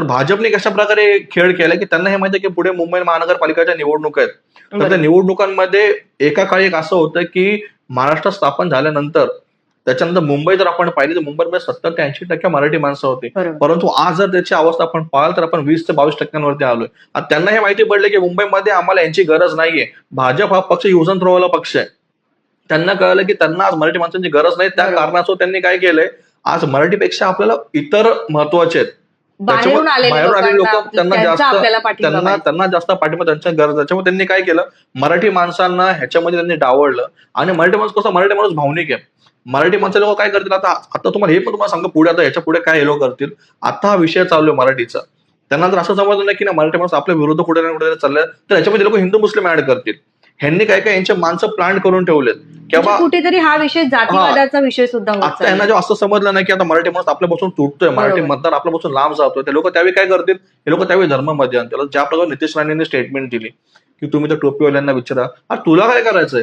तर भाजपने कशा प्रकारे खेळ केला की त्यांना हे माहिती आहे की पुढे मुंबई महानगरपालिकेच्या निवडणुका आहेत. तर त्या बरोबर. निवडणुकांमध्ये एका काळी एक असं होतं की महाराष्ट्र स्थापन झाल्यानंतर त्याच्यानंतर मुंबई जर आपण पाहिली तर मुंबईमध्ये 70 ते 80% मराठी माणसं होती. बरोबर. परंतु आज जर त्याची अवस्था आपण पाहाल तर आपण 20 ते 22% आलोय. आणि त्यांना हे माहिती पडलं की मुंबईमध्ये आम्हाला यांची गरज नाहीये. भाजप हा पक्ष युज अँड थ्रोवाला पक्ष आहे. त्यांना कळलं की त्यांना आज मराठी माणसांची गरज नाही. त्या बरोबर. कारणास्तव त्यांनी काय केलंय, आज मराठीपेक्षा आपल्याला इतर महत्वाचे आहेत. बाहेरून आलेले बाहेरून आलेले लोक लोकांना त्यांना त्यांचा जास्त आपल्याला पाठिंबा त्यांना पाहिजे. त्यांना जास्त पाठिंबा त्यांच्या गरज त्याच्यामुळे त्यांनी काय केलं, मराठी माणसांना ह्याच्यामध्ये त्यांनी डावळलं. आणि मराठी माणूस कसं, मराठी माणूस भावनिक आहे. मराठी माणसं लोक काय करतील आता आता तुम्हाला हे पण तुम्हाला सांगतो पुढे, आता ह्याच्या पुढे काय हे लोक करतील. आता हा विषय चालू आहे मराठीचा. त्यांना जर असं समजलं नाही की ना मराठी माणूस आपल्या विरुद्ध कुठे ना कुठे चाललंय, तर ह्याच्यामध्ये लोक हिंदू मुस्लिम ऍड करतील. ह्यांनी काय काय यांचे माणसं प्लान करून ठेवलेत म्हणजे किंवा कुठेतरी हा विषय जातीवादाचा विषय सुद्धा होत आता यांना चाललाय. जेव्हा असं समजलं नाही की आता मराठी माणूस आपल्यापासून तुटतोय, मराठी बरोबर. मतदार आपल्यापासून लांब जातोय, ते लोक त्यावेळी काय करतील, हे लोक त्यावेळी धर्मामध्ये आणतील. ज्या प्रकारे नितेश राणेंनी स्टेटमेंट दिली की तुम्ही त्या टोपीवाल्यांना विचारा, तुला काय करायचंय,